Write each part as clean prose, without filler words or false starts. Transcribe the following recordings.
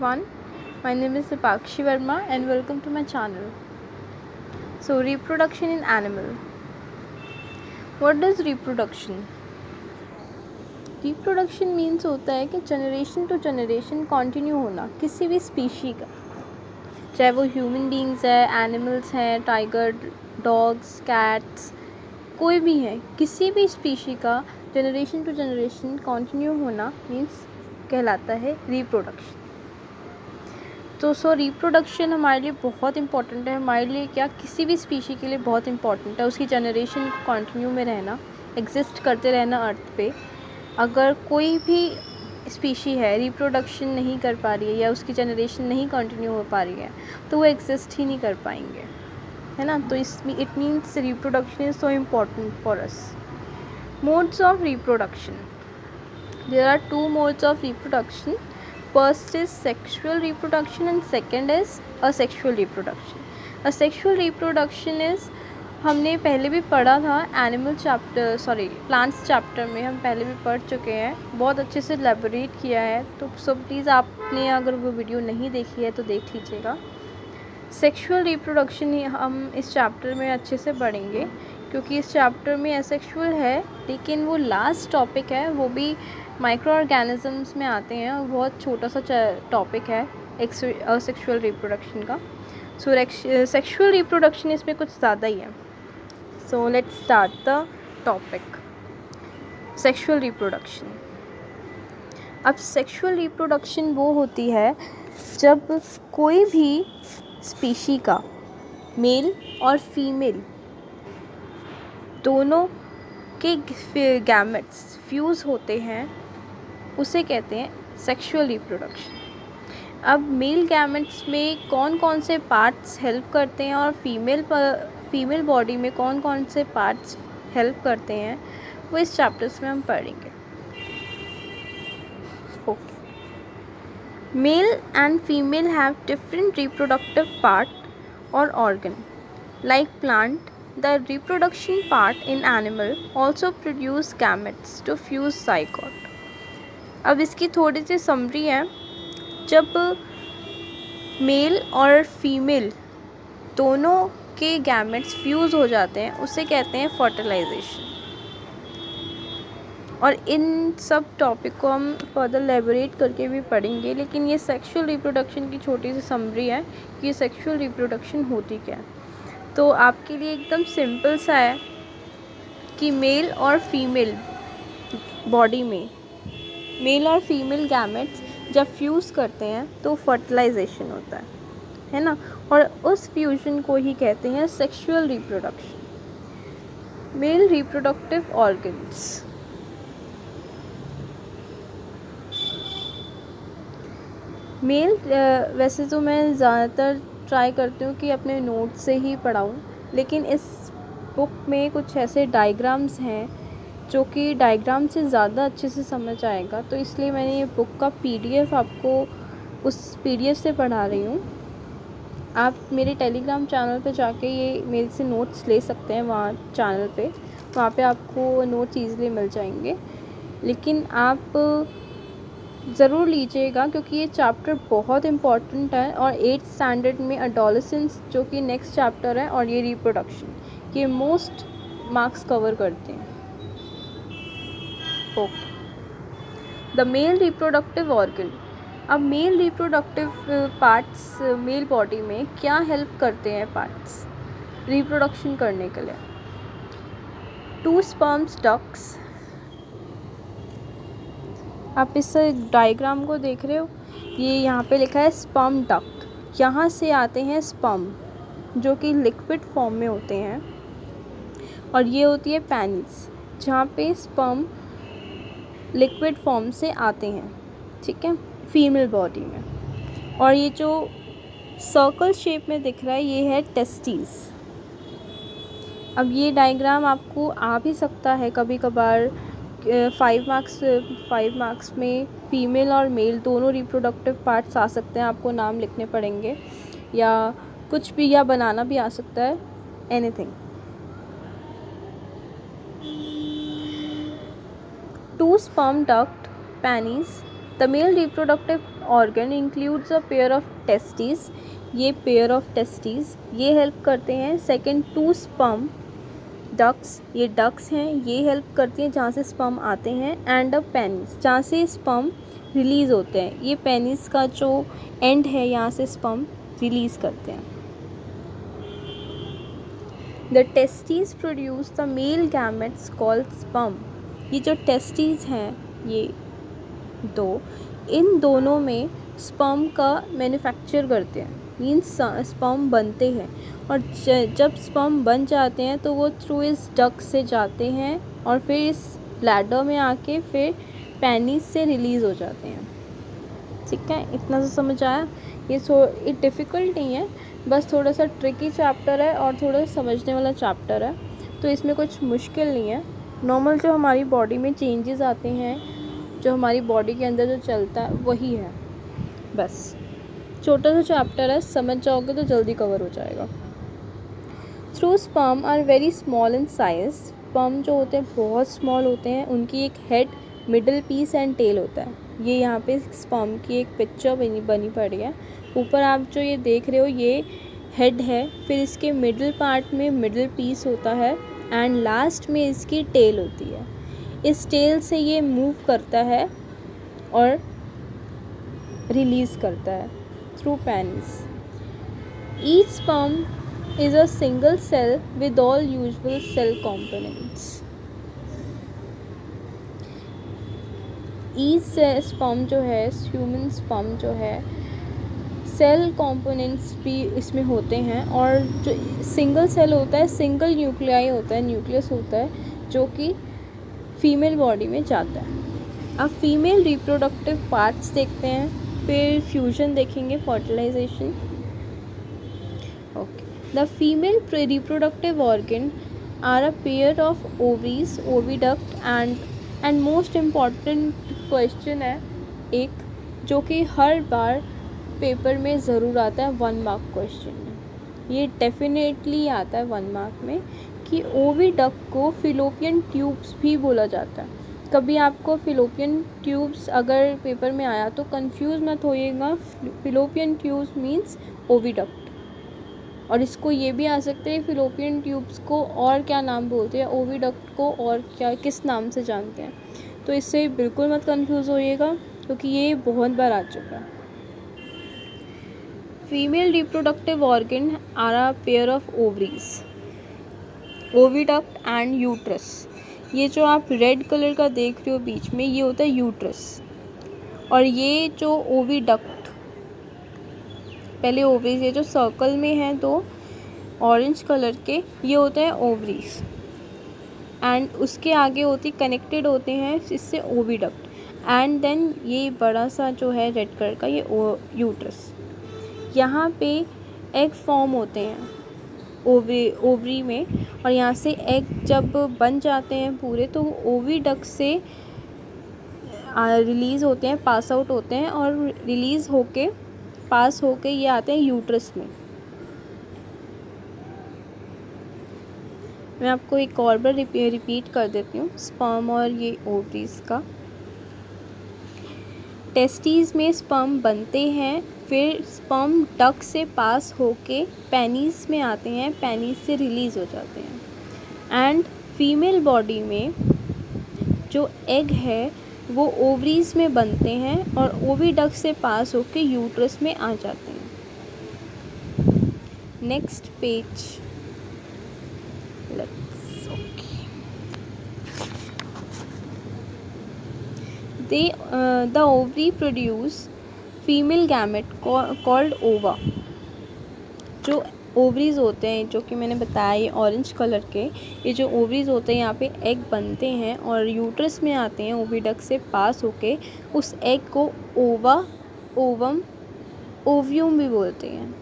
everyone. My name is Dipakshi Verma and welcome to my channel. So, reproduction in animal. What does reproduction? Reproduction means होता है कि generation to generation continue होना किसी भी species का, चाहे वो ह्यूमन बींग्स है, एनिमल्स हैं, टाइगर, डॉग्स, कैट्स, कोई भी है, किसी भी स्पीशी का जनरेशन टू जनरेशन कंटिन्यू होना मीन्स कहलाता है रिप्रोडक्शन. तो रिप्रोडक्शन हमारे लिए बहुत इंपॉर्टेंट है. हमारे लिए क्या, किसी भी स्पीशी के लिए बहुत इंपॉर्टेंट है उसकी जनरेशन कंटिन्यू में रहना, एग्जिस्ट करते रहना अर्थ पे. अगर कोई भी स्पीशी है रिप्रोडक्शन नहीं कर पा रही है या उसकी जनरेशन नहीं कंटिन्यू हो पा रही है तो वो एग्जिस्ट ही नहीं कर पाएंगे, है ना. तो इसमें it means reproduction is so important for us. Modes of reproduction. There are two modes of reproduction. First is sexual reproduction and second is asexual reproduction. Asexual reproduction is, हमने पहले भी पढ़ा था एनिमल चैप्टर, प्लांट्स चैप्टर में हम पहले भी पढ़ चुके हैं, बहुत अच्छे से एलैबोरेट किया है. तो प्लीज़ आपने अगर वो वीडियो नहीं देखी है तो देख लीजिएगा. सेक्सुअल रिप्रोडक्शन ही हम इस चैप्टर में अच्छे से पढ़ेंगे क्योंकि इस चैप्टर में एसेक्सुअल है लेकिन वो लास्ट टॉपिक है, वो भी माइक्रो ऑर्गेनिजम्स में आते हैं और बहुत छोटा सा टॉपिक है असेक्सुअल रिप्रोडक्शन का. सो सेक्सुअल रिप्रोडक्शन इसमें कुछ ज़्यादा ही है. So let's start the topic. Sexual reproduction. अब सेक्सुअल रिप्रोडक्शन वो होती है जब कोई भी स्पीशी का मेल और फीमेल दोनों के गैमेट्स फ्यूज़ होते हैं, उसे कहते हैं सेक्सुअल रिप्रोडक्शन. अब मेल गैमेट्स में कौन कौन से पार्ट्स हेल्प करते हैं और फीमेल बॉडी में कौन कौन से पार्ट्स हेल्प करते हैं वो इस चैप्टर्स में हम पढ़ेंगे. Okay. Male and female have different reproductive part और organ. Like plant, the reproduction part in animal also produce gametes to fuse zygote. अब इसकी थोड़ी सी समरी है. जब मेल और फीमेल दोनों के गैमेट्स फ्यूज़ हो जाते हैं उसे कहते हैं फर्टिलाइजेशन. और इन सब टॉपिक को हम फर्दर एलैबोरेट करके भी पढ़ेंगे, लेकिन ये सेक्सुअल रिप्रोडक्शन की छोटी सी समरी है कि ये सेक्सुअल रिप्रोडक्शन होती क्या है. तो आपके लिए एकदम सिंपल सा है कि मेल और फीमेल बॉडी में मेल और फीमेल गैमेट्स जब फ्यूज़ करते हैं तो फर्टिलाइजेशन होता है ना. और उस फ्यूजन को ही कहते हैं sexual reproduction. Male reproductive organs. Male वैसे तो मैं ज़्यादातर ट्राई करती हूँ कि अपने नोट से ही पढ़ाऊँ, लेकिन इस बुक में कुछ ऐसे डायग्राम्स हैं जो कि डायग्राम से ज़्यादा अच्छे से समझ आएगा, तो इसलिए मैंने ये बुक का PDF आपको उस PDF से पढ़ा रही हूँ. आप मेरे टेलीग्राम चैनल पे जाके ये मेरे से नोट्स ले सकते हैं. वहाँ चैनल पे वहाँ पे आपको नोट्स ईज़िली मिल जाएंगे, लेकिन आप ज़रूर लीजिएगा क्योंकि ये चैप्टर बहुत इम्पॉर्टेंट है. और 8th स्टैंडर्ड में एडोलेसेंस जो कि नेक्स्ट चैप्टर है और ये रिप्रोडक्शन, ये मोस्ट मार्क्स कवर करते हैं. Okay. The male reproductive organ. अब male reproductive parts male body में क्या हेल्प करते हैं पार्ट्स रिप्रोडक्शन करने के लिए. 2 स्पर्म्स डक्ट्स. आप इस डायग्राम को देख रहे हो, ये यहाँ पे लिखा है स्पर्म डक्ट. यहाँ से आते हैं स्पर्म जो कि लिक्विड फॉर्म में होते हैं, और ये होती है पेनिस जहाँ पे स्पर्म लिक्विड फॉर्म से आते हैं, ठीक है, फीमेल बॉडी में. और ये जो सर्कल शेप में दिख रहा है ये है टेस्टिस. अब ये डायग्राम आपको आ भी सकता है कभी कभार 5 मार्क्स में फीमेल और मेल दोनों रिप्रोडक्टिव पार्ट्स आ सकते हैं, आपको नाम लिखने पड़ेंगे या कुछ भी, या बनाना भी आ सकता है, anything. 2 sperm duct penis. The male reproductive organ includes a pair of testis, ये पेयर ऑफ टेस्टिस ये हेल्प करते हैं। सेकंड, 2 स्पर्म डक्स, ये डक्स हैं, ये हेल्प करती हैं जहाँ से स्पर्म आते हैं। एंड अ पेनिस, जहाँ से स्पर्म रिलीज़ होते हैं, ये पेनिस का जो एंड है यहाँ से स्पर्म रिलीज़ करते हैं। The testis produce the male gametes called sperm, ये जो टेस्टिस हैं ये दो, इन दोनों में स्पर्म का मैन्युफैक्चर करते हैं, मीन्स स्पर्म बनते हैं। और जब स्पर्म बन जाते हैं तो वो थ्रू इस डक से जाते हैं और फिर इस ब्लैडर में आके फिर पेनिस से रिलीज़ हो जाते हैं। ठीक है, इतना सा समझ आया। ये डिफ़िकल्ट नहीं है, बस थोड़ा सा ट्रिकी चैप्टर है और थोड़ा समझने वाला चैप्टर है, तो इसमें कुछ मुश्किल नहीं है। नॉर्मल जो हमारी बॉडी में चेंजेस आते हैं, जो हमारी बॉडी के अंदर जो चलता है वही है, बस छोटा सा चैप्टर है, समझ जाओगे तो जल्दी कवर हो जाएगा। Through sperm are very small in size, sperm जो होते हैं बहुत स्मॉल होते हैं, उनकी एक head, middle piece and tail होता है। ये यहाँ पे स्पर्म की एक पिक्चर बनी पड़ी है। ऊपर आप जो ये देख रहे हो ये हेड है, फिर इसके मिडल पार्ट में मिडल पीस होता है एंड लास्ट में इसकी टेल होती है। इस टेल से ये मूव करता है और रिलीज़ करता है through penis. Each sperm is a single cell with all usual cell components. Each sperm जो है, ह्यूमन स्पर्म जो है, सेल कंपोनेंट्स भी इसमें होते हैं। और जो सिंगल सेल होता है, सिंगल न्यूक्लियाई होता है, न्यूक्लियस होता है जो कि फीमेल बॉडी में जाता है। अब फीमेल रिप्रोडक्टिव पार्ट्स देखते हैं, फिर फ्यूजन देखेंगे, fertilisation. Okay, the female reproductive organ are a pair of ovaries, oviduct and most important question है एक, जो कि हर बार पेपर में ज़रूर आता है, 1 मार्क क्वेश्चन में। ये डेफिनेटली आता है 1 मार्क में कि ओविडक्ट को फिलोपियन ट्यूब्स भी बोला जाता है। कभी आपको फिलोपियन ट्यूब्स अगर पेपर में आया तो कंफ्यूज मत होइएगा, फिलोपियन ट्यूब्स मीन्स ओविडक्ट। और इसको ये भी आ सकते हैं फिलोपियन ट्यूब्स को और क्या नाम बोलते हैं, ओविडक्ट को और क्या किस नाम से जानते हैं, तो इससे बिल्कुल मत कंफ्यूज होइएगा क्योंकि ये बहुत बार आ चुका है। Female reproductive organ are a pair of ovaries, oviduct and uterus. ये जो आप रेड कलर का देख रहे हो बीच में, ये होता है यूट्रस। और ये जो ओविडक्ट, पहले ओवरीज, ये जो सर्कल में है 2 ऑरेंज कलर के, ये होते हैं ओवरीज एंड उसके आगे होती कनेक्टेड होते हैं इससे ओविडक्ट एंड देन ये बड़ा सा जो है रेड कलर का ये यूट्रस। यहाँ पे एग फॉर्म होते हैं ओवरी में, और यहाँ से एग जब बन जाते हैं पूरे तो ओविडक्ट से रिलीज़ होते हैं, पास आउट होते हैं और रिलीज़ होके पास होके ये आते हैं यूट्रस में। मैं आपको एक और बार रिपीट कर देती हूँ स्पर्म और ये ओवरीज का। टेस्टीज में स्पर्म बनते हैं, फिर स्पर्म डक से पास होके पेनिस में आते हैं, पेनिस से रिलीज़ हो जाते हैं। एंड फीमेल बॉडी में जो एग है वो ओवरीज में बनते हैं और ओविडक्ट से पास होके यूट्रस में आ जाते हैं। Next page, let's okay. The ovary produce female gamete called ओवा। जो ओवरीज होते हैं, जो कि मैंने बताया ये ऑरेंज कलर के, ये जो ओवरीज होते हैं यहाँ पे एग बनते हैं और यूट्रस में आते हैं ओविडक्ट से पास होके। उस एग को ओवा, ओवम, ओव्यूम भी बोलते हैं।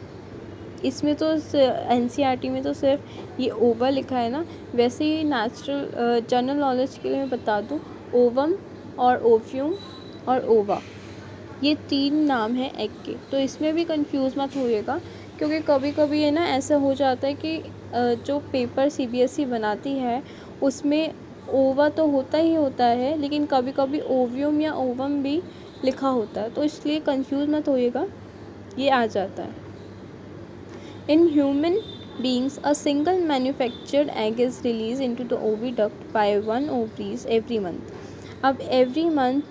इसमें तो एनसीईआरटी में तो सिर्फ ये ओवा लिखा है ना, वैसे ही नेचुरल जनरल नॉलेज के लिए मैं बता दूँ, ओवम और ओव्यूम और ओवा ये 3 नाम हैं एग के, तो इसमें भी कंफ्यूज मत होइएगा क्योंकि कभी कभी है ना ऐसा हो जाता है कि जो पेपर सीबीएसई बनाती है उसमें ओवा तो होता ही होता है, लेकिन कभी कभी ओव्यूम या ओवम भी लिखा होता है, तो इसलिए कंफ्यूज मत होइएगा, ये आ जाता है। In human beings, a single manufactured egg is released into the oviduct by one ovaries every month. अब एवरी मंथ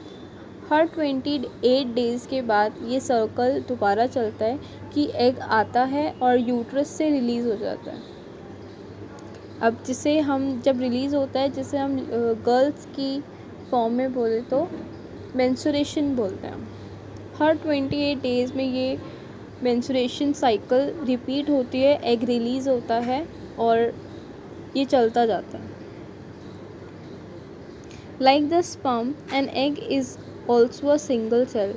हर 28 डेज़ के बाद ये सर्कल दोबारा चलता है कि एग आता है और यूट्रस से रिलीज़ हो जाता है। अब जिसे हम जब रिलीज़ होता है, जिसे हम गर्ल्स की फॉर्म में बोले तो मेंस्ट्रुएशन बोलते हैं। हर 28 डेज़ में ये मेंस्ट्रुएशन साइकिल रिपीट होती है, एग रिलीज़ होता है और ये चलता जाता है। Like the sperm an egg is also a single cell.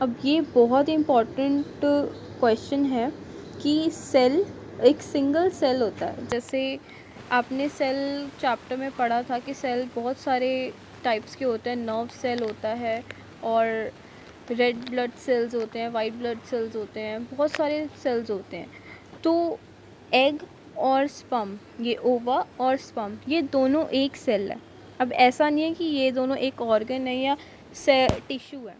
अब ये बहुत इम्पॉर्टेंट क्वेश्चन है कि सेल एक सिंगल सेल होता है। जैसे आपने सेल चैप्टर में पढ़ा था कि सेल बहुत सारे टाइप्स के होते हैं। नर्व सेल होता है और रेड ब्लड सेल्स होते हैं, वाइट ब्लड सेल्स होते हैं, बहुत सारे सेल्स होते हैं। तो एग और स्पर्म, ये ओवा और स्पर्म, ये दोनों एक सेल है। अब ऐसा नहीं है कि ये दोनों एक ऑर्गन है या टिश्यू है,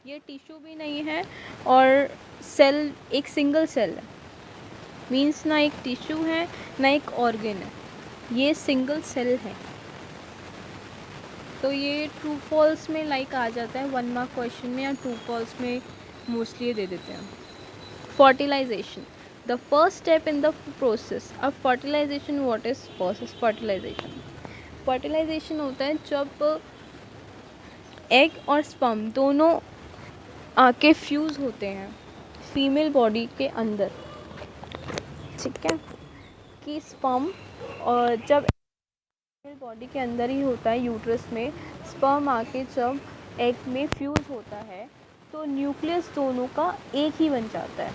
ये टिश्यू भी नहीं है और सेल एक सिंगल सेल है। मीन्स ना एक टिश्यू है ना एक ऑर्गन है, ये सिंगल सेल है। तो ये ट्रू फॉल्स में लाइक आ जाता है 1 मार्क क्वेश्चन में, या ट्रू फॉल्स में मोस्टली दे देते हैं। Fertilization, the first step in the process. अब fertilization, what is process fertilization? Fertilization होता है जब एग और स्पर्म दोनों आके फ्यूज़ होते हैं फीमेल बॉडी के अंदर, ठीक है, कि स्पर्म और जब बॉडी के अंदर ही होता है, यूट्रस में स्पर्म आके जब एग में फ्यूज़ होता है तो न्यूक्लियस दोनों का एक ही बन जाता है।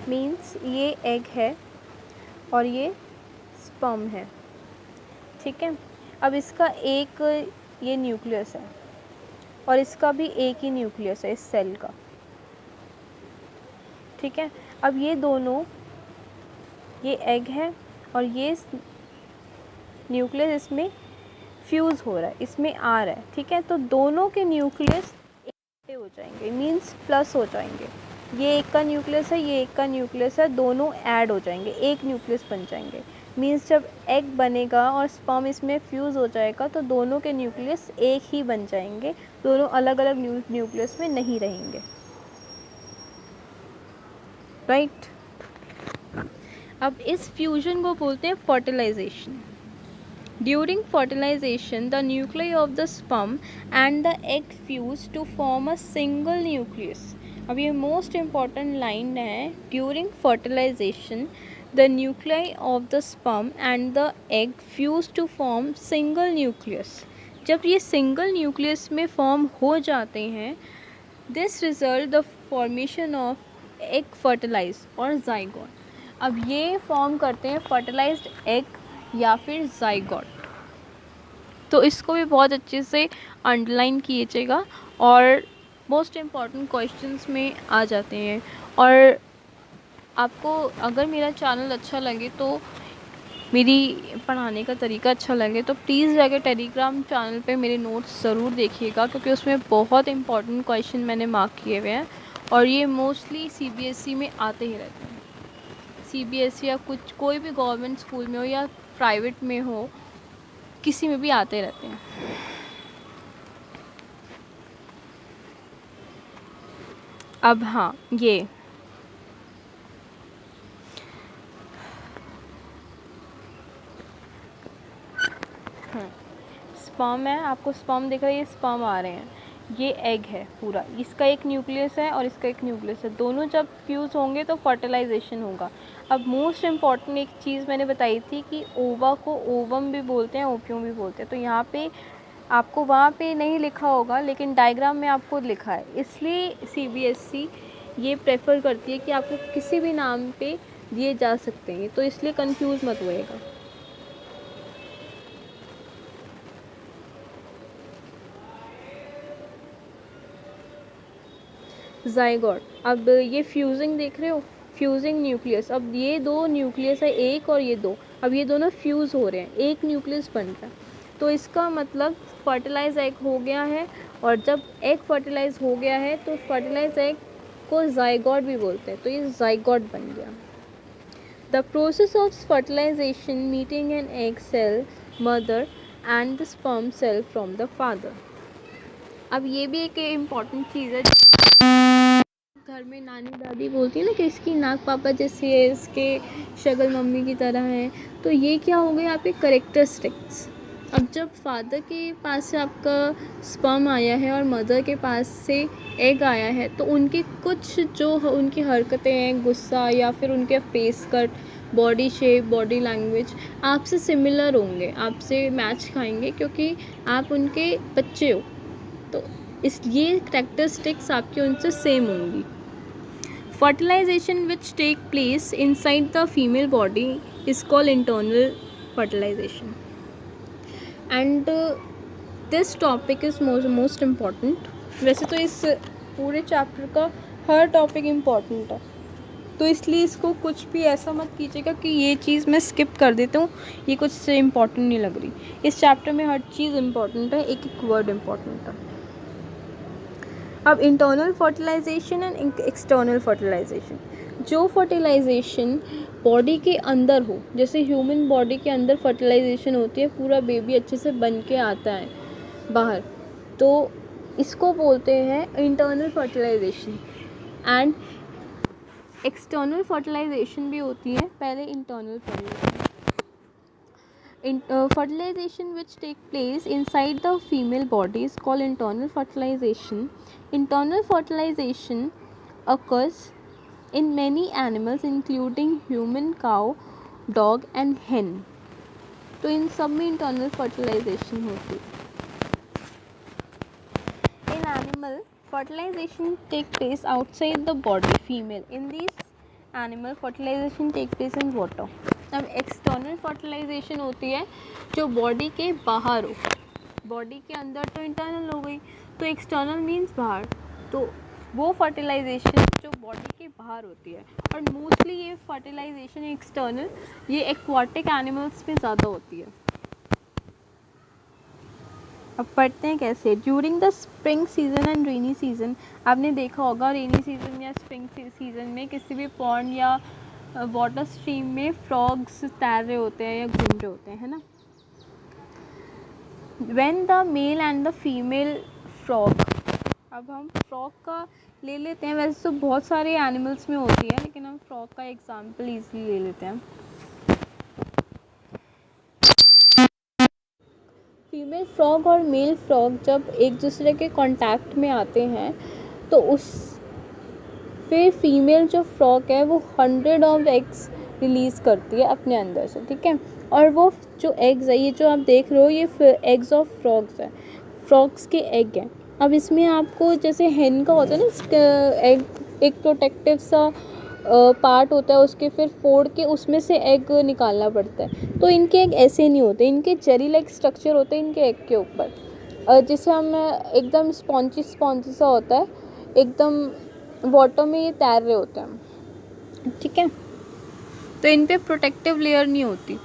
मीन्स ये एग है और ये स्पर्म है, ठीक है। अब इसका एक ये न्यूक्लियस है और इसका भी एक ही न्यूक्लियस है इस सेल का, ठीक है। अब ये दोनों, ये एग है और ये न्यूक्लियस इसमें फ्यूज़ हो रहा है, इसमें आ रहा है, ठीक है। तो दोनों के न्यूक्लियस एक हो जाएंगे, मीन्स प्लस हो जाएंगे। ये एक का न्यूक्लियस है, ये एक का न्यूक्लियस है, दोनों ऐड हो जाएंगे, एक न्यूक्लियस बन जाएंगे। मीन्स जब एग बनेगा और स्पर्म इसमें फ्यूज़ हो जाएगा तो दोनों के न्यूक्लियस एक ही बन जाएंगे, दोनों अलग अलग न्यूक्लियस में नहीं रहेंगे, राइट। अब इस फ्यूजन को बोलते हैं fertilisation. During fertilization, the nuclei of the sperm and the egg fuse to form a single nucleus. अब ये मोस्ट इम्पॉर्टेंट लाइन है। During fertilisation the nuclei of the sperm and the egg fuse to form single nucleus. जब ये single nucleus में form हो जाते हैं, this result the formation of egg fertilise और जाइगोट। अब ये फॉर्म करते हैं फर्टिलाइज्ड एग या फिर जाइगोट। तो इसको भी बहुत अच्छे से अंडरलाइन कीजिएगा और मोस्ट इम्पॉर्टेंट क्वेश्चंस में आ जाते हैं। और आपको अगर मेरा चैनल अच्छा लगे, तो मेरी पढ़ाने का तरीका अच्छा लगे, तो प्लीज़ जाकर टेलीग्राम चैनल पे मेरे नोट्स ज़रूर देखिएगा, क्योंकि उसमें बहुत इम्पॉर्टेंट क्वेश्चन मैंने मार्क किए हुए हैं और ये मोस्टली CBSE में आते ही रहते हैं। CBSE या कुछ कोई भी गवर्नमेंट स्कूल में हो या प्राइवेट में हो, किसी में भी आते रहते हैं। अब हाँ, ये स्पर्म है, आपको स्पर्म दिख रहा है, ये स्पर्म आ रहे हैं, ये एग है पूरा, इसका एक न्यूक्लियस है और इसका एक न्यूक्लियस है, दोनों जब फ्यूज़ होंगे तो फर्टिलाइजेशन होगा। अब मोस्ट इम्पॉर्टेंट एक चीज़ मैंने बताई थी कि ओवा को ओवम भी बोलते हैं, ओप्यूम भी बोलते हैं। तो यहाँ पे आपको वहाँ पे नहीं लिखा होगा, लेकिन डायग्राम में आपको लिखा है, इसलिए CBSE ये प्रेफर करती है कि आपको किसी भी नाम पे दिए जा सकते हैं, तो इसलिए कंफ्यूज मत होइएगा। जाइगोट, अब ये फ्यूजिंग देख रहे हो, फ्यूजिंग न्यूक्लियस, अब ये दो न्यूक्लियस है, एक और ये दो, अब ये दोनों फ्यूज़ हो रहे हैं, एक न्यूक्लियस बन रहा है, तो इसका मतलब फर्टिलाइज एग हो गया है। और जब एग फर्टिलाइज हो गया है तो फर्टिलाइज एग को जाइगोट भी बोलते हैं, तो ये जाइगोट बन गया। The process of fertilisation meeting an egg cell mother and the sperm cell from the father. अब ये भी एक इम्पॉर्टेंट चीज़ है, घर में नानी दादी बोलती है ना कि इसकी नाक पापा जैसी है, इसके शक्ल मम्मी की तरह है, तो ये क्या हो गया यहाँ पे करेक्टरिस्टिक्स। अब जब फादर के पास से आपका स्पर्म आया है और मदर के पास से एग आया है, तो उनकी कुछ जो उनकी हरकतें हैं, गुस्सा या फिर उनके face cut, body shape, body language आपसे सिमिलर होंगे, आपसे मैच खाएंगे, क्योंकि आप उनके बच्चे हो, तो इसलिए कैरेक्टरिस्टिक्स आपकी उनसे सेम होंगी। Fertilisation which take place inside the female body is called internal fertilisation and this topic is most important. वैसे तो इस पूरे चैप्टर का हर टॉपिक इम्पॉर्टेंट है, तो इसलिए इसको कुछ भी ऐसा मत कीजिएगा कि ये चीज़ मैं स्किप कर देता हूँ, ये कुछ से इम्पॉर्टेंट नहीं लग रही। इस चैप्टर में हर चीज़ इम्पॉर्टेंट है, एक एक वर्ड इम्पॉर्टेंट है। अब internal fertilisation and external fertilisation, जो फर्टिलाइजेशन बॉडी के अंदर हो, जैसे ह्यूमन बॉडी के अंदर फर्टिलाइजेशन होती है, पूरा बेबी अच्छे से बन के आता है बाहर, तो इसको बोलते हैं internal fertilisation. And external fertilisation भी होती है, पहले internal fertilisation. Fertilization which take place inside the female body is called internal fertilization. Internal fertilization occurs in many animals including human, cow, dog and hen. तो इन सब में internal fertilization होती है। In animal, fertilization take place outside the body, female. In these animal, fertilization take place in water. अब external fertilisation होती है जो body के बाहर हो, बॉडी के अंदर तो इंटरनल हो गई, तो एक्सटर्नल मीन्स बाहर, तो वो फर्टिलाइजेशन जो बॉडी के बाहर होती है। और मोस्टली ये फर्टिलाइजेशन एक्सटर्नल ये एक्वाटिक एनिमल्स में ज़्यादा होती है। अब पढ़ते हैं कैसे। During the spring season and rainy season, आपने देखा होगा रेनी सीजन या स्प्रिंग सीजन में किसी भी पॉन्ड या वाटर स्ट्रीम में फ्रॉग्स तैर रहे होते हैं या घूम रहे होते हैं, है ना। When the male and the female frog, अब हम फ्रॉग का ले लेते हैं, वैसे तो बहुत सारे एनिमल्स में होती है, लेकिन हम फ्रॉग का एग्जांपल इजीली ले लेते हैं। फीमेल फ्रॉग और मेल फ्रॉग जब एक दूसरे के कांटेक्ट में आते हैं, तो उस फिर फीमेल जो फ्रॉग है वो 100 ऑफ एग्स रिलीज़ करती है अपने अंदर से, ठीक है। और वो जो एग्स है, ये जो आप देख रहे हो, ये एग्स ऑफ फ्रॉग्स है, फ्रॉग्स के एग हैं। अब इसमें आपको जैसे हेन का होता है ना, एग एक प्रोटेक्टिव सा पार्ट होता है, उसके फिर फोड़ के उसमें से एग निकालना पड़ता है, तो इनके एग ऐसे नहीं होते, इनके जेली लाइक स्ट्रक्चर होते हैं इनके एग के ऊपर, जिसे हम एकदम स्पॉन्जी सा होता है, एकदम वाटर में ये तैर रहे होते हैं, ठीक है। तो इन पे प्रोटेक्टिव लेयर नहीं होती।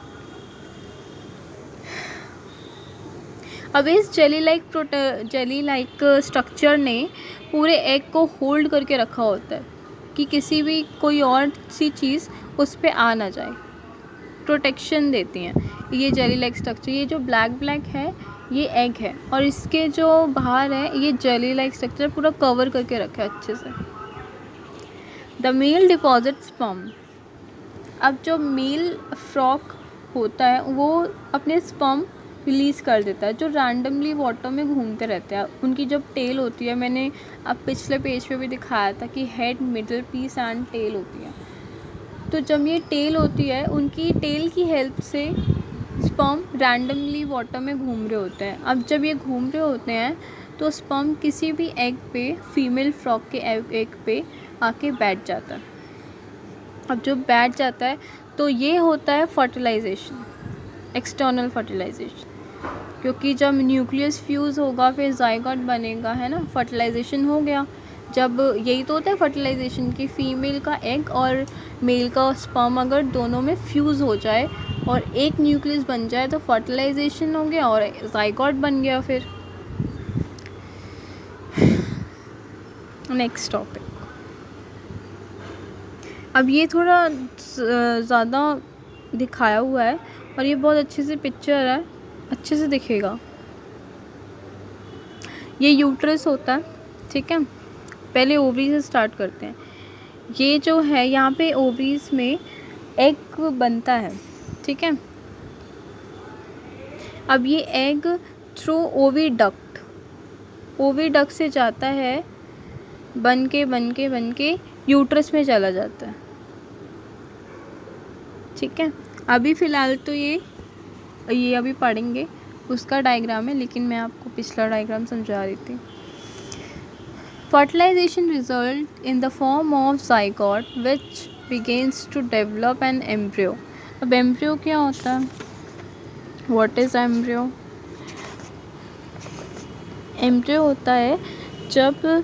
अब इस जेली लाइक स्ट्रक्चर ने पूरे एग को होल्ड करके रखा होता है कि किसी भी कोई और सी चीज़ उस पर आ ना जाए, प्रोटेक्शन देती हैं ये जेली लाइक स्ट्रक्चर। ये जो ब्लैक है ये एग है, और इसके जो बाहर है ये जेली लाइक स्ट्रक्चर पूरा कवर करके रखा है अच्छे से। द मेल डिपॉजिट स्पर्म, अब जो मेल फ्रॉग होता है वो अपने स्पर्म रिलीज़ कर देता है, जो रैंडमली वाटर में घूमते रहते हैं। उनकी जब टेल होती है, मैंने अब पिछले पेज पे भी दिखाया था कि head, middle piece and tail होती है। तो जब ये टेल होती है, उनकी टेल की हेल्प से स्पर्म रैंडमली वाटर में घूम रहे होते हैं। अब जब ये घूम रहे होते हैं तो स्पर्म किसी भी एग पे, फीमेल फ्रॉग के एग पे आके बैठ जाता है। अब जो बैठ जाता है तो ये होता है फर्टिलाइजेशन, एक्सटर्नल फर्टिलाइजेशन, क्योंकि जब न्यूक्लियस फ्यूज़ होगा फिर जाइगोट बनेगा, है ना, फर्टिलाइजेशन हो गया। जब यही तो होता है फर्टिलाइजेशन की, फीमेल का एग और मेल का स्पर्म अगर दोनों में फ्यूज़ हो जाए और एक न्यूक्लियस बन जाए तो फर्टिलाइजेशन हो गया और जाइगोट बन गया। फिर नेक्स्ट टॉपिक, अब ये थोड़ा ज़्यादा दिखाया हुआ है और ये बहुत अच्छे से पिक्चर है, अच्छे से दिखेगा। ये यूट्रस होता है, ठीक है। पहले ओवरी से स्टार्ट करते हैं। ये जो है यहाँ पे ओवरीज में एग बनता है, ठीक है। अब ये एग थ्रू ओविडक्ट से जाता है, बन के यूट्रस में चला जाता है, ठीक है। अभी फ़िलहाल तो ये अभी पढ़ेंगे उसका डायग्राम है, लेकिन मैं आपको पिछला डायग्राम समझा रही थी। Fertilisation result in the form of zygote which begins to develop an embryo. अब एम्ब्रियो क्या होता है? What is embryo? एम्ब्रियो होता है जब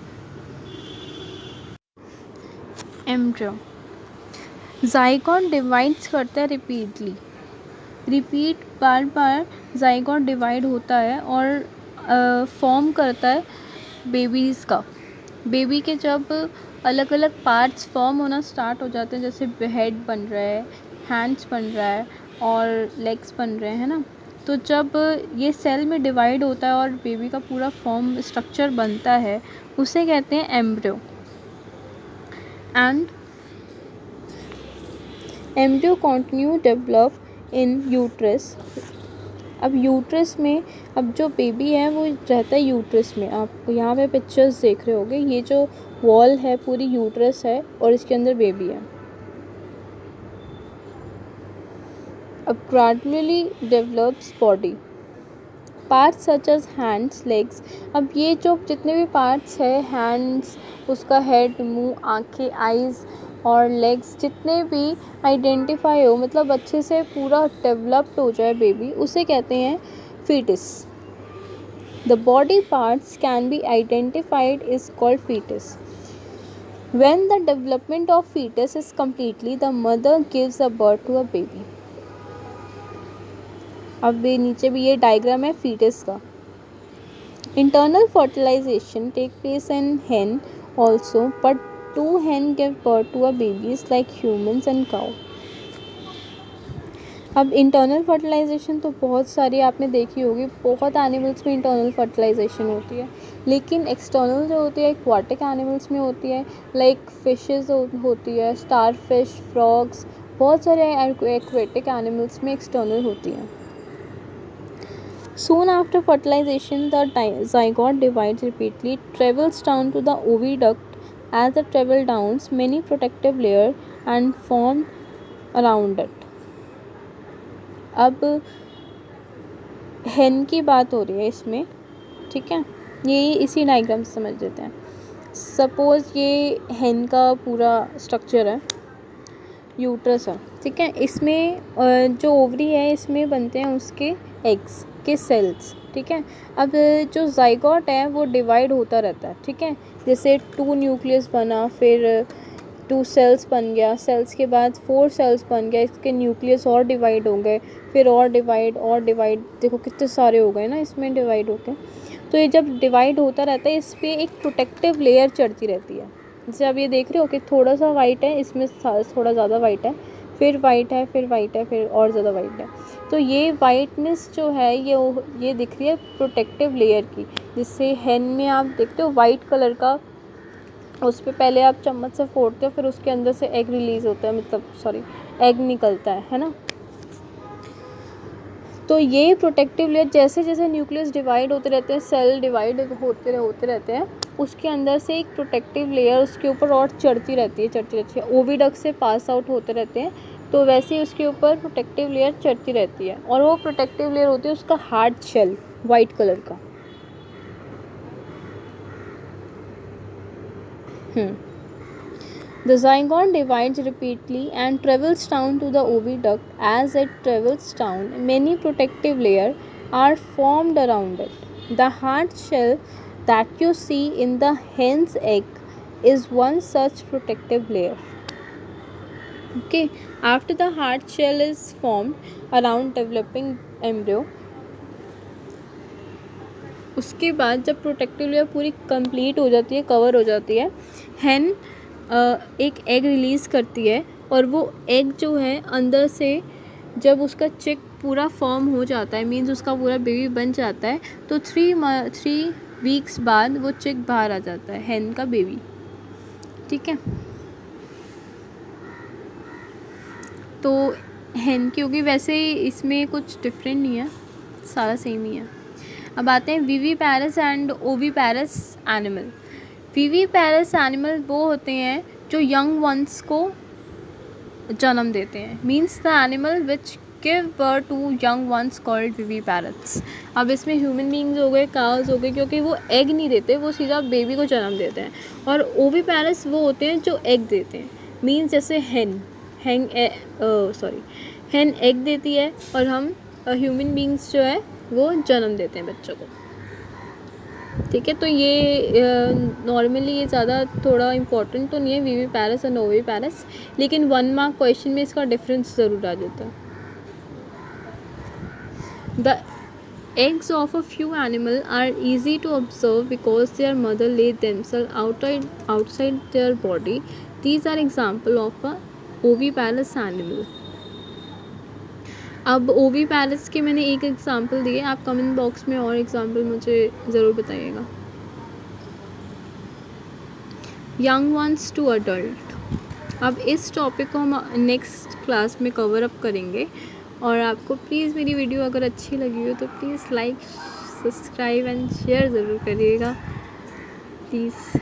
एम्ब्रियो ज़ाइगोट डिवाइड्स करता है रिपीट बार ज़ाइगोट डिवाइड होता है और फॉर्म करता है बेबीज़ का। बेबी के जब अलग अलग पार्ट्स फॉर्म होना स्टार्ट हो जाते हैं, जैसे हेड बन रहा है, हैंड्स बन रहा है और लेग्स बन रहे हैं ना, तो जब ये सेल में डिवाइड होता है और बेबी का पूरा फॉर्म स्ट्रक्चर बनता है, उसे कहते हैं embryo. And embryo continue develop in uterus. अब यूट्रस में, अब जो बेबी है वो रहता है यूट्रस में। आप यहाँ पे पिक्चर्स देख रहे होगे, ये जो वॉल है पूरी यूट्रस है और इसके अंदर बेबी है। अब gradually develops body parts such as hands, legs. अब ये जो जितने भी पार्ट्स है, हैंड्स, उसका हेड, मुंह, आँखें, आइज़ और लेग्स, जितने भी आइडेंटिफाई हो, मतलब अच्छे से पूरा डेवलप्ड हो जाए बेबी, उसे कहते हैं foetus. The body parts can be identified is called foetus. When the development of fetus is completely, the mother gives a birth to a baby. अब ये नीचे भी ये डायग्राम है फीटस का। Internal fertilization take place in hen also, but two hen give birth to a babies like humans and cow. अब internal fertilisation तो बहुत सारी आपने देखी होगी, बहुत एनिमल्स में इंटरनल फर्टिलाइजेशन होती है, लेकिन एक्सटर्नल जो होती है एक्वाटिक एनिमल्स में होती है, लाइक फिशेस होती है, स्टार फिश, फ्रॉग्स, बहुत सारे एक्वेटिक एनिमल्स में एक्सटर्नल होती है। Soon after fertilization, the zygote divides repeatedly, travels down to the oviduct. As it travels down, many protective layers and form around it. अब hen की बात हो रही है इसमें, ठीक है। ये इसी डायग्राम से समझ लेते हैं। सपोज़ ये hen का पूरा स्ट्रक्चर है, यूट्रस है, ठीक है। इसमें जो ओवरी है इसमें बनते हैं उसके एग्स के सेल्स, ठीक है। अब जो ज़ाइगोट है वो डिवाइड होता रहता है, ठीक है। जैसे 2 न्यूक्लियस बना, फिर 2 सेल्स बन गया, सेल्स के बाद 4 सेल्स बन गया, इसके न्यूक्लियस और डिवाइड हो गए, फिर और डिवाइड, देखो कितने सारे हो गए ना इसमें डिवाइड होके। तो ये जब डिवाइड होता रहता है, इस पर एक प्रोटेक्टिव लेयर चढ़ती रहती है। जैसे आप ये देख रहे हो कि थोड़ा सा वाइट है, इसमें थोड़ा ज़्यादा वाइट है, फिर वाइट है, फिर वाइट है, फिर और ज़्यादा वाइट है। तो ये वाइटनेस जो है ये दिख रही है प्रोटेक्टिव लेयर की, जिससे hen में आप देखते हो वाइट कलर का, उस पर पहले आप चम्मच से फोड़ते हो, फिर उसके अंदर से एग रिलीज़ होता है, मतलब एग निकलता है ना। तो ये प्रोटेक्टिव लेयर जैसे जैसे न्यूक्लियस डिवाइड होते रहते हैं, सेल डिवाइड होते रहते हैं, उसके अंदर से एक प्रोटेक्टिव लेयर उसके ऊपर और चढ़ती रहती है। ओविडक्ट से पास आउट होते रहते हैं, तो वैसे ही उसके ऊपर प्रोटेक्टिव लेयर चढ़ती रहती है, और वो प्रोटेक्टिव लेयर होती है उसका हार्ड शेल वाइट कलर का। The zygote divides repeatedly and travels down to the oviduct. As it travels down, many protective layers are formed around it. The hard shell that you see in the hen's egg is one such protective layer. Okay, after the hard shell is formed around developing embryo, उसके बाद जब protective layer पूरी complete हो जाती है, cover हो जाती है, hen एक एग रिलीज़ करती है और वो एग जो है अंदर से जब उसका चिक पूरा फॉर्म हो जाता है, मीन्स उसका पूरा बेबी बन जाता है, तो 3 वीक्स बाद वो चिक बाहर आ जाता है, hen का बेबी। ठीक है, तो hen, क्योंकि वैसे इसमें कुछ डिफरेंट नहीं है, सारा सेम ही है। अब आते हैं viviparous and oviparous animal. Viviparous animal वो होते हैं जो यंग वंस को जन्म देते हैं, means the animal which give birth to young ones called viviparous. अब इसमें ह्यूमन बींग्स हो गए, काउस हो गए, क्योंकि वो एग नहीं देते, वो सीधा बेबी को जन्म देते हैं। और ओविपैरस वो होते हैं जो एग देते हैं, मीन्स जैसे hen एग देती है और हम ह्यूमन बींग्स जो है वो जन्म देते हैं बच्चों को। ठीक है, तो ये नॉर्मली ये ज़्यादा थोड़ा इम्पोर्टेंट तो नहीं है विविपैरस और ओविपैरस, लेकिन 1 मार्क क्वेश्चन में इसका डिफरेंस ज़रूर आ जाता है। The eggs of a few animals are easy to observe because their mother lay themselves outside their body. These are example of a oviparous animal. अब ओविपैरस के मैंने एक एग्जांपल दिए, आप कमेंट बॉक्स में और एग्जांपल मुझे ज़रूर बताइएगा। Young ones to adult. अब इस टॉपिक को हम नेक्स्ट क्लास में कवर अप करेंगे, और आपको प्लीज़ मेरी वीडियो अगर अच्छी लगी हो तो please like, subscribe and share ज़रूर करिएगा प्लीज़।